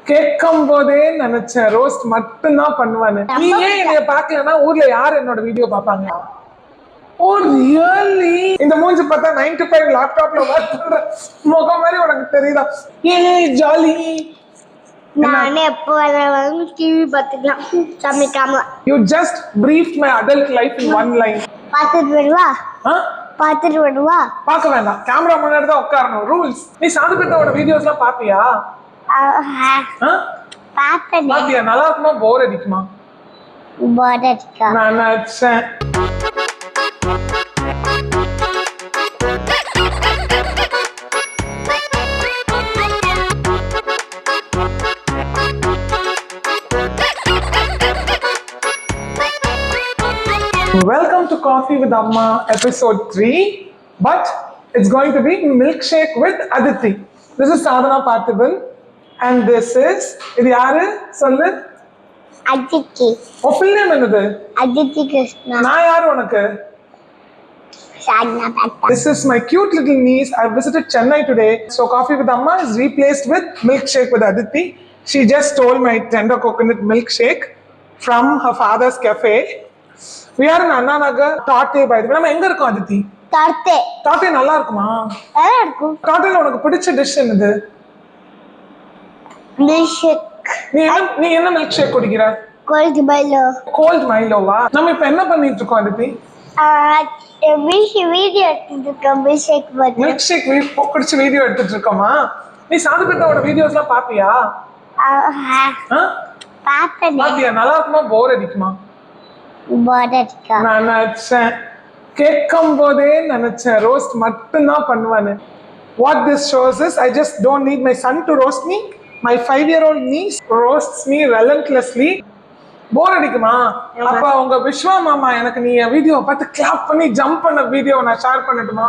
கேட்கும் போதே நினைச்சேன் ரோஸ்ட் மட்டும் தான் பண்ணுவானு. நீ ஏன் என்னைய பாக்கலன்னா ஊர்ல யார் என்னோட வீடியோ பாப்பாங்க? ஓ ரியலி? இந்த மூஞ்சி பார்த்தா 9 to 5 லேப்டாப்ல ஒர்க் பண்ற முகம் மாதிரி உனக்கு தெரியுதா? ஏ ஜாலி. நானே எப்போ வந்தாலும் டிவி பார்த்துக்கலாம் சமைக்காம. You just briefed my adult life in one line. பார்த்துட்டு வருவா? பார்த்துட்டு வருவா? பார்க்க வேண்டாம், கேமரா முன்னாடி தான் உட்காரணும். ரூல்ஸ். நீ சாதுபேட்டாவோட வீடியோஸ்லாம் பாப்பியா? பார்த்தேன். பாத்தியா? நல்லா இருக்குமா போர் அடிக்குமா? போர் அடிக்கா. நான் நினைச்சேன். Welcome to Coffee with Amma episode 3, but it's going to be milkshake with Aditi. This is Sadhana Parthiban and this is இது யாரு சொல்லு? Aditi. உன் full name என்னது? Aditi Krishna. நான் யாரு உனக்கு? Sadhana Parthiban. This is my cute little niece. I visited Chennai today. So Coffee with Amma is replaced with milkshake with Aditi. She just stole my tender coconut milkshake from her father's cafe. We are in Anna Nagar, Taate by the way. நம்ம எங்க இருக்கோம் அதித்தி? தாத்தே. தாத்தே நல்லா இருக்குமா? நல்லா இருக்கும். தாத்தேல உனக்கு பிடிச்ச dish என்னது? மில்க்ஷேக். நீ என்ன மில்க் ஷேக் குடிக்கிற? Cold Milo. கோல்ட் மைலோவா? நம்ம இப்ப என்ன பண்ணிட்டு இருக்கோம் அதித்தி? வீடியோ எடுத்துட்டு இருக்கோம். மில்க்ஷேக் பத்தி. மில்க் ஷேக் குடிச்சு வீடியோ எடுத்துட்டு இருக்கோமா? நீ சாதுபேட்டாவோட வீடியோஸ்லாம் பாப்பியா? பார்த்தேன். பாத்தியா? நல்லா இருக்குமா போர் அடிக்குமா? போர் அடிக்கா. நான் நினைச்சேன் கேட்கும் போதே நினைச்சேன் ரோஸ்ட் மட்டும் தான் பண்ணுவானு. What this shows is I just don't need my son to roast me. My 5-year-old niece roasts me relentlessly. போர் அடிக்குமா? அப்ப உங்க விஸ்வா மாமா எனக்கு நீ வீடியோ பார்த்து கிளாப் பண்ணி ஜம்ப் பண்ண வீடியோ நான் ஷேர் பண்ணட்டுமா?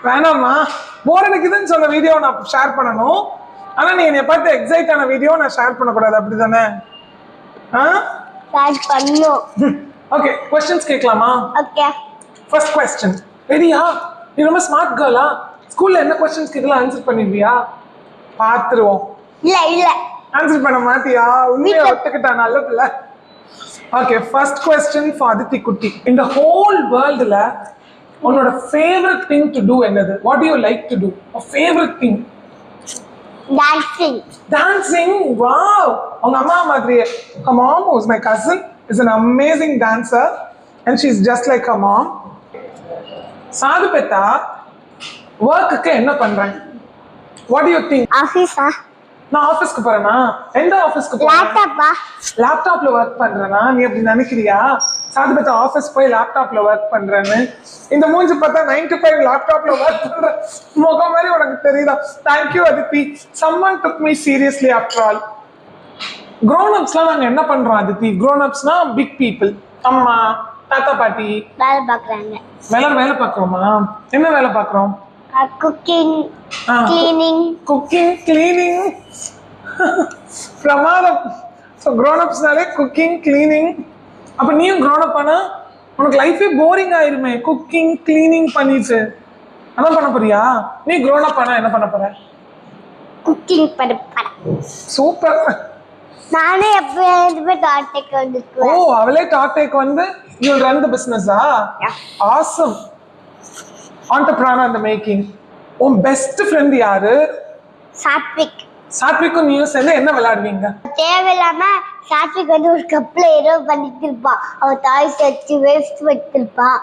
வேணாமா? போர் அடிக்குதுன்னு சொன்ன வீடியோ நான் ஷேர் பண்ணணும். ஆனா நீ என்னை பார்த்து எக்ஸைட் ஆன வீடியோ நான் ஷேர் பண்ணக்கூடாது, அப்படிதானே? ஓகே, क्वेश्चंस கேட்கலாமா? ஓகே. First question. ரெடியா? நீ ரொம்ப ஸ்மார்ட் கேர்லா? ஸ்கூல்ல என்ன क्वेश्चंस கேட்கலாம் ஆன்சர் பண்ணிடுவியா? பாத்துருவோம். இல்ல ஆன்சர் பண்ண மாட்டியா? உண்மையை ஒத்துக்கிட்டா நல்ல பிள்ளை. Okay, first question for Aditi குட்டி. இந்த ஹோல் வேர்ல்ட்ல உன்னோட ஃபேவரட் திங் டு டு என்னது? What to you like to to? a favorite thing? Dancing. Wow. உங்க அம்மா மாதிரியே. Her mom, who's my cousin, is an amazing dancer and she's just like her mom. சாதுபேட்டா workக்கு என்ன பண்றேன்? What do you think? ஆபீஸா? நான் ஆபீஸ்க்கு போறேனா? எந்த ஆபீஸ்க்கு போறேன்? லேப்டாப்ல வர்க் பண்றேனா? நீ அப்படி நினைக்கிறியா? சாதுபேட்டா ஆபீஸ் போய் லேப்டாப்ல வர்க் பண்றேன்னு. இந்த மூஞ்சி பார்த்தா 9 to 5 லேப்டாப்ல வர்க் பண்ற முகம் மாதிரி உனக்கு தெரியுதா? Thank you Aditi. Someone took me seriously after all. Grown upsலாம் நாங்க என்ன பண்றோம் அதித்தி? Grown upsனா big people. அம்மா, தாத்தா, பாட்டி வேலை பார்க்கறாங்க. வேலை பார்க்கறோமா? என்ன வேலை பார்க்கறோம்? Cooking, cleaning. Cooking, cleaning. பிரமாதம். ஸோ grown upsனாலே குக்கிங், கிளீனிங். அப்ப நீயும் grown up ஆனா உனக்கு லைஃபே போரிங் ஆயிருமே குக்கிங் கிளீனிங் பண்ணிட்டு. அதான் பண்ண போறியா? நீ grown up ஆனா என்ன பண்ண போற? குக்கிங் பண்ண போறேன். சூப்பர். நானே எப்பவே டாட்டேக் வந்துட்டேன். ஓ, அவளே டாட்டேக் வந்து you will run the business-ஆ? Awesome. Entrepreneur in the making. உன் பெஸ்ட் ஃப்ரெண்ட் யாரு? சாத்விக். சாத்விக்கும் நீயும் சேர்ந்து என்ன விளையாடுவீங்க? தேவையில்லாம சாத்விக் வந்து ஒரு கப்ல ஏதோ பண்ணிட்டு இருப்பான். அவன் டாய்ஸ் வச்சு வேஸ்ட் வச்சிருப்பான்.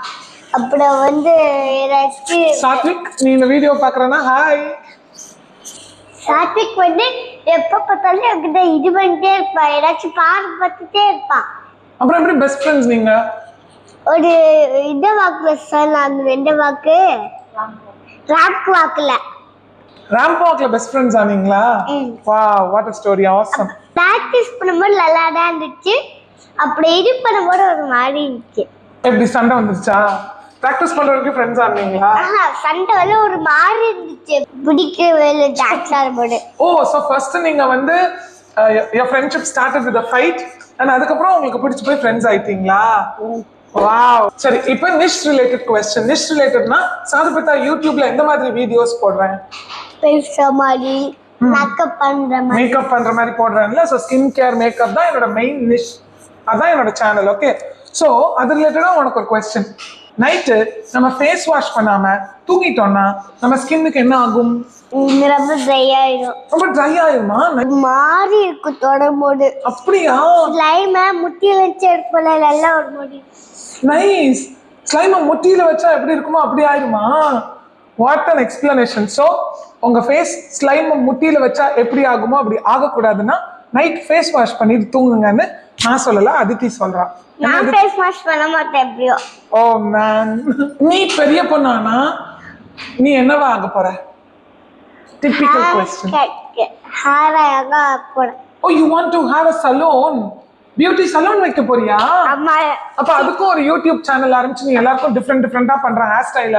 அப்புறம் வந்து ஏதாச்சும். சாத்விக், நீ இந்த வீடியோ பாக்குறேன்னா ஹாய். சாத்விக் வந்து எப்ப பார்த்தாலும் என்கிட்ட இது பண்ணிட்டே இருப்பான். ஏதாச்சும் பார்த்துட்டே இருப்பான். அப்புறம் எப்படி பெஸ்ட் ஃப்ரெண்ட்ஸ் நீங்க? ஒரு இந்த வாக்குல சொன்னாங்க. ரெண்டு வாக்கு ராம்ப் வாக்குல. ராம்ப் வாக்ல பெஸ்ட் ஃப்ரெண்ட்ஸ் ஆனீங்களா? Wow, what a story. awesome. Practice பண்ணும்போது நல்லா தான் இருந்துச்சு. அப்படி இது பண்ணும்போது ஒரு மாதிரி இருந்துச்சு. எப்படி சண்டை வந்துருச்சா? பிராக்டிஸ் பண்றதுக்கு ஃப்ரெண்ட்ஸ் ஆனீங்களா? சண்டை வந்து ஒரு மாதிரி இருந்துச்சு. பிடிக்கவே இல்லை டான்ஸ் ஆடும்போது. ஓ, so first நீங்க வந்து your friendship started with a fight and அதுக்கப்புறம் உங்களுக்கு பிடிச்சு போய் ஃப்ரெண்ட்ஸ் ஆயிட்டீங்களா? வாவ். சரி, இப்போ நிஷ் ரிலேட்டட் क्वेश्चन. நிஷ் ரிலேட்டட்னா சாதுபேட்டா யூடியூப்ல எந்த மாதிரி வீடியோஸ் போடுறேன்? பேசுற மாதிரி, மேக்கப் பண்ற மாதிரி மேக்கப் பண்ற மாதிரி போடுறேன்ல. ஸோ ஸ்கின் கேர் மேக்கப் தான் என்னோட மெயின் நிஷ். அதான் என்னோட சேனல். ஓகே, ஸோ அது ரிலேட்டடா உனக்கு ஒரு கொஸ்டின். நைட்டு நம்ம ஃபேஸ் வாஷ் பண்ணாம தூங்கிட்டோம்னா நம்ம ஸ்கின்னுக்கு என்ன ஆகும்? ரொம்ப ட்ரை ஆயிடும். ரொம்ப ட்ரை ஆயிருமா? மாறி இருக்கும் தொடம்போது. அப்படியா? ஸ்லைம முட்டியில வச்சு எடுப்பல நல்லா ஒரு மாதிரி. நைஸ். ஸ்லைம முட்டியில வச்சா எப்படி இருக்குமோ அப்படி ஆயிருமா? What an explanation. ஸோ உங்க ஃபேஸ் ஸ்லைம் முட்டியில வச்சா எப்படி ஆகுமோ அப்படி ஆகக்கூடாதுன்னா நைட் ஃபேஸ் வாஷ் பண்ணிட்டு தூங்குங்கன்னு நான் சொல்லல, அதித்தி சொல்றான். நான் ஃபேஸ் வாஷ் பண்ண மாட்டேன் எப்படியோ. ஓ மேன், நீ பெரிய பொண்ணானா நீ என்னவா ஆக போற? Typical question. ஹேர் ஆக போற. Oh, you want to have a salon? Beauty salon வைக்க போறியா? அம்மா. அப்ப அதுக்கும் ஒரு யூடியூப் சேனல் ஆரம்பிச்சு நீ எல்லாருக்கும் டிஃப்ரெண்டா பண்ற ஹேர் ஸ்டைல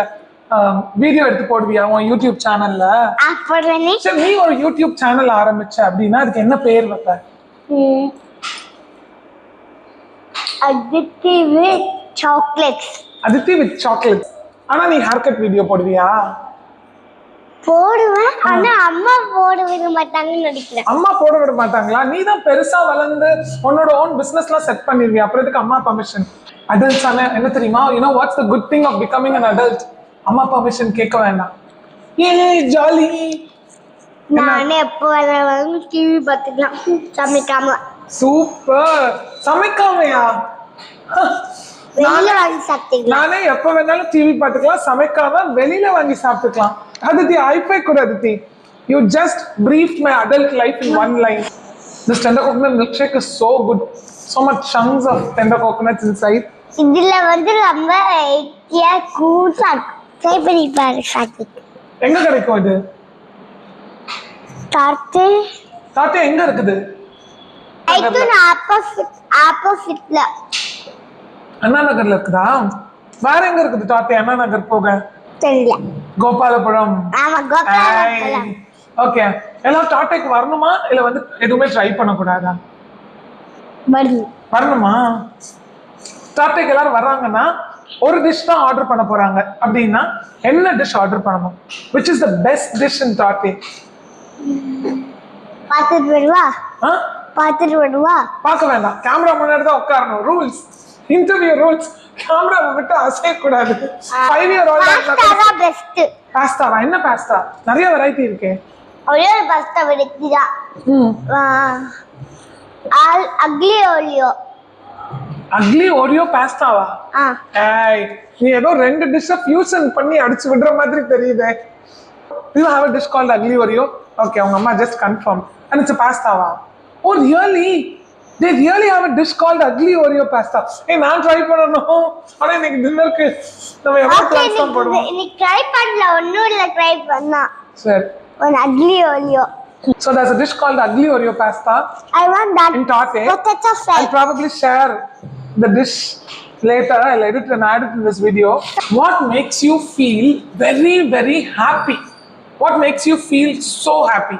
வீடியோ எடுத்து போடுவியா உன் யூடியூப் சேனல்ல? அப்பறனே சரி, நீ ஒரு யூடியூப் சேனல் ஆரம்பிச்ச அப்படின்னா அதுக்கு என்ன பேர் வைப்ப? Aditi with chocolates. Aditi with chocolates. ஆனா நீ ஹேர் கட் வீடியோ போடுவியா? போடுவேன், ஆனா அம்மா போட விட மாட்டாங்கன்னு நினைக்கிறேன். அம்மா போட விட மாட்டாங்களா? நீ தான் பெருசா வளர்ந்து உன்னோட ஓன் பிசினஸ்லாம் செட் பண்ணிருவியா, அப்புறம் எதுக்கு அம்மா பர்மிஷன்? அடல்ட்ஸ் ஆன என்ன தெரியுமா, you know what's the good thing of becoming an adult? அம்மா பர்மிஷன் கேட்க வேண்டாம். ஏ ஜாலி. நானே எப்போ வேணாலும் டிவி பார்த்துக்கலாம் சமைக்காம. சூப்பர். சமைக்காமையா? வெளியில வாங்கி சாப்பிட்டுக்கலாம். நானே எப்ப வேணாலும் டிவி பார்த்துக்கலாம், சமைக்காம வெளியில வாங்கி சாப்பிட்டுக்கலாம். அதித்தி, ஐஃபை கூட Aditi. You just briefed my adult life in one line. This tender coconut milkshake is so good. So much chunks of tender coconuts inside. இதுல வந்து ரொம்ப ஹெல்த்தியா கூட்டா ட்ரை பண்ணி பாரு சாப்பிட்டு. எங்க கிடைக்கும் இது? தாத்தே எங்க இருக்குது? ஆப்போசிட்ல அண்ணா நகர்ல இருக்குதா? வேற எங்க இருக்குது தாத்தே அண்ணா நகர் போக? தெரியல. கோபாலபுரம். ஆமா, கோபாலபுரம். ஓகே, எல்லாம் டாட்டேக்கு வரணுமா இல்ல வந்து எதுவுமே ட்ரை பண்ண கூடாதா? வரணுமா? டாட்டேக்கு எல்லாரும் வர்றாங்கன்னா ஒரு டிஷ் தான் ஆர்டர் பண்ண போறாங்க அப்படின்னா என்ன டிஷ் ஆர்டர் பண்ணணும்? which is the best dish in டாட்டே? பாத்துட்டு வருவா. பாத்துட்டு வருவா. பார்க்க வேண்டாம், கேமரா முன்னாடி தான் உட்காரணும். Rules, interview rules. கேமராவை விட்டு அசைய கூடாது. 5 year old பாஸ்தா பெஸ்ட். பாஸ்தாவா? என்ன பாஸ்தா? நிறைய வெரைட்டி இருக்கே. ஒரே ஒரு பாஸ்தா வெரைட்டி தான். Ugly Oreo. அக்லி ஓரியோ பாஸ்தாவா? ஏய், நீ ஏதோ ரெண்டு டிஷ் ஃபியூஷன் பண்ணி அடிச்சு விடுற மாதிரி தெரியுதே. You have a dish called ugly oreo? Okay, உங்க அம்மா just confirm. And it's a pastaவா? Oh really? They really have a dish called ugly oreo pasta. ஏய், நான் ட்ரை பண்ணனும். ஆனா இன்னைக்கு டின்னருக்கு நம்ம எவ்வளவு ட்ரான்ஸ்ஃபார்ம் பண்ணுவோம்? இன்னைக்கு ட்ரை பண்ணல, ஒண்ணும் இல்ல ட்ரை பண்ணா. சரி. One ugly oreo. So there's a dish called ugly oreo pasta. I want that. In Tarte. Potato fry. I'll probably share the dish later. I'll edit and add it in this video. What makes you feel very, very happy? What makes you feel so happy?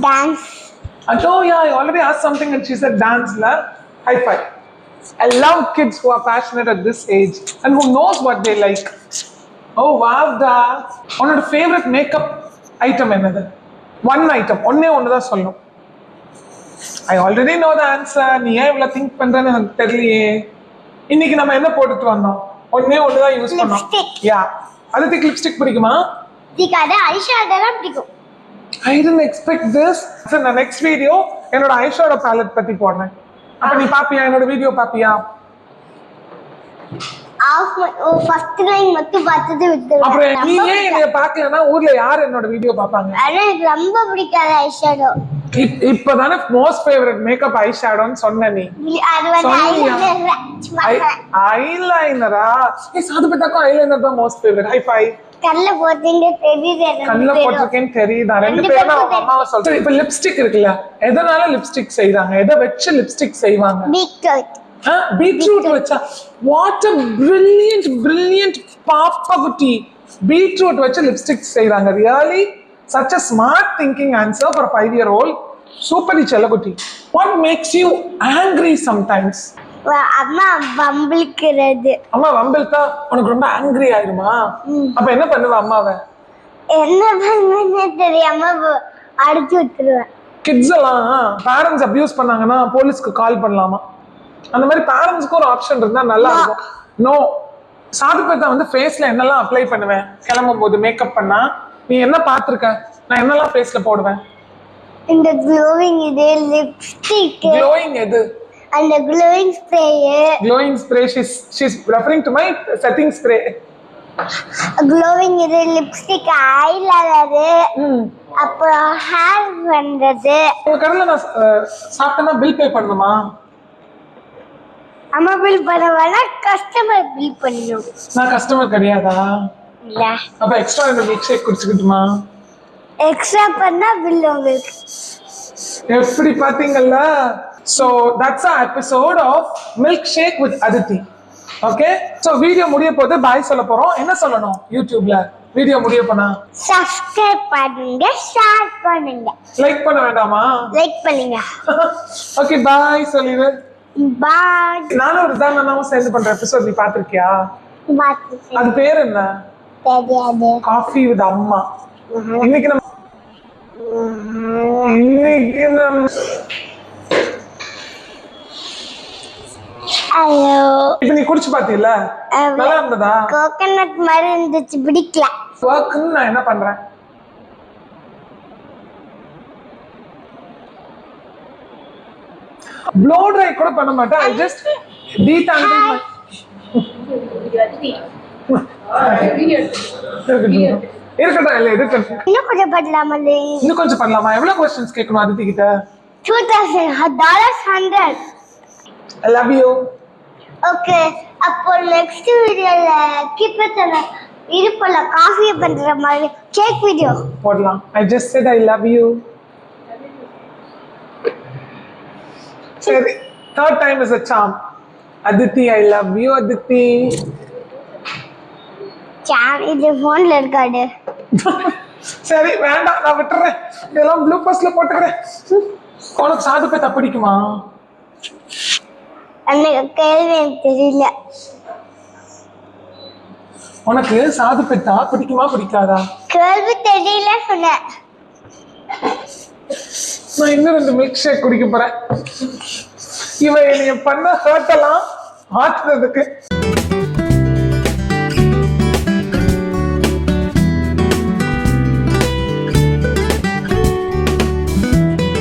Dance. Oh yeah, I already asked something and she said dance. La. High five. I love kids who are passionate at this age and who knows what they like. Oh wow, da. Unnோட favorite makeup item என்னது? One item. ஒண்ணே தான் சொல்லணும். I already know the answer. நீ ஏன் இவ்வளவு think பண்றேன்னு எனக்கு தெரியலையே. இன்னைக்கு நம்ம என்ன போட்டுட்டு வந்தோம்? ஒண்ணே தான் யூஸ் பண்ணோம். யா. அதுக்கு லிப்ஸ்டிக் பிடிக்குமா? பிடிக்காது, ஐஷேடோலாம் பிடிக்கும். I didn't expect this. So the next video என்னோட ஐஷேடோ palette பத்தி போடுறேன். அப்ப நீ பாப்பியா? என்னோட வீடியோ பாப்பியா? ஃபர்ஸ்ட் லைன் மட்டும் பார்த்தது விட்டுடுவேன். அப்புறம் நீ ஏன் என்னைய பார்க்கலன்னா ஊர்ல யார் என்னோட வீடியோ பாப்பாங்க? எனக்கு ரொம்ப பிடிக்காது ஐஷேடோ. இப்பதானே மோஸ்ட் ஃபேவரட் மேக்கப் ஐஷேடோன்னு சொன்ன நீ. அது வந்து ஐலைனரா? சாதுபேட்டாக்கும் ஐலைனர் தான் மோஸ்ட் ஃபேவரட். High five. கல்ல போட்டீங்க தெரியுது. கல்ல போட்டுக்கேன்னு தெரியுதா? ரெண்டு பேரும் அம்மாவை சொல்றேன். இப்ப லிப்ஸ்டிக் இருக்குல்ல, எதனால லிப்ஸ்டிக் செய்றாங்க? எதை வச்சு லிப்ஸ்டிக் செய்வாங்க? பீட்ரூட். பீட்ரூட் வச்சா? வாட் a brilliant பாப்பா குட்டி. பீட்ரூட் வச்சு லிப்ஸ்டிக் செய்றாங்க. Really such a smart thinking answer for a 5-year-old. Super செல்லகுட்டி. What makes you angry sometimes? அம்மா வம்பிழுக்கிறது. அம்மா வம்பிழுத்தா உனக்கு ரொம்ப ஆங்கிரி ஆயிடுமா? அப்ப என்ன பண்ணுவ அம்மாவை? என்ன பண்ணுன்னு தெரியாம அடிச்சு விட்டுருவேன். கிட்ஸ் எல்லாம் பேரண்ட்ஸ் அபியூஸ் பண்ணாங்கன்னா போலீஸ்க்கு கால் பண்ணலாமா? அந்த மாதிரி பேரண்ட்ஸ்க்கு ஒரு ஆப்ஷன் இருந்தா நல்லா இருக்கும். நோ. சாதுபேத்தா வந்து ஃபேஸ்ல என்னெல்லாம் அப்ளை பண்ணுவேன் கிளம்பும் போது மேக்கப் பண்ணா? நீ என்ன பார்த்திருக்க? நான் என்னெல்லாம் ஃபேஸ்ல போடுவேன்? இந்த க்ளோவிங் இது லிப்ஸ்டிக். க்ளோயிங் எது? அந்த glowing spray. Glowing spray. she's referring to my setting spray. Glowing இது லிப்ஸ்டிக், ஐலைனர், அப்புறம் ஹேர் பண்றது. உங்க கடையில நான் சாப்பிட்டேன்னா பில் பே பண்ணணுமா? அம்மா பில் பண்ண வேணாம், கஸ்டமர் பில் பண்ணணும். நான் கஸ்டமர் கிடையாதா? இல்ல. அப்ப எக்ஸ்ட்ரா இந்த மில்க் ஷேக் குடிச்சுக்கிட்டுமா? எக்ஸ்ட்ரா பண்ணா பில் உங்களுக்கு. எப்படி பாத்தீங்கல்ல? So that's our episode of Milkshake with Aditi. Okay? So video முடிய போது பாய் சொல்ல போறோம். என்ன சொல்லணும் யூடியூப்ல வீடியோ முடிய போனா? சப்ஸ்கிரைப் பண்ணுங்க, ஷேர் பண்ணுங்க. லைக் பண்ண வேண்டாமா? லைக் பண்ணுங்க. ஓகே பாய் சொல்லிடு. பாய். நானும் ரிதானாவும் சேர்ந்து பண்ற எபிசோட் நீ பாத்திருக்கியா? பாத்துட்டேன். அது பேர் என்ன? தெரியாது. காஃபி வித் அம்மா. இன்னைக்கு நம்ம ஹலோ. இப்ப நீ குடிச்சு பாத்தீல்ல? நல்லா இருந்ததா? கோகனட் மாதிரி இருந்துச்சு, பிடிக்கல. ஒர்க்னு நான் என்ன பண்றேன்? ப்ளோ ட்ரை கூட பண்ண மாட்டேன். ஐ ஜஸ்ட் டீடாங்கிள் மை இருக்கட்டும். இல்ல இருக்கட்டும். இன்னும் கொஞ்சம் பண்ணலாமா? இன்னும் கொஞ்சம் பண்ணலாமா? எவ்வளவு क्वेश्चंस கேட்கணும் அதித்தி கிட்ட? $2,000. I love you. ஓகே, அப்போ நெக்ஸ்ட் வீடியோல கிப்பத்தன இருப்பல காஃபி பண்ற மாதிரி கேக் வீடியோ போடலாம். I just said I love you. சரி, third time is a charm. Aditi, I love you Aditi. சாம் இது போன்ல இருக்காடு. சரி வேண்டாம், நான் விட்டுறேன். இதெல்லாம் ப்ளூ பஸ்ல போட்டுக்கிறேன். உனக்கு சாதுபேத்தா பிடிக்குமா? எனக்கு கேள்வி எனக்கு தெரியல. உனக்கு சாதுபேத்தா பிடிக்குமா பிடிக்காதா? கேள்வி தெரியல சொன்னேன். நான் இன்னும் 2 மில்க் ஷேக் குடிக்க போறேன். இவன் என்னைய பண்ண ஹர்ட் எல்லாம் ஆற்றுறதுக்கு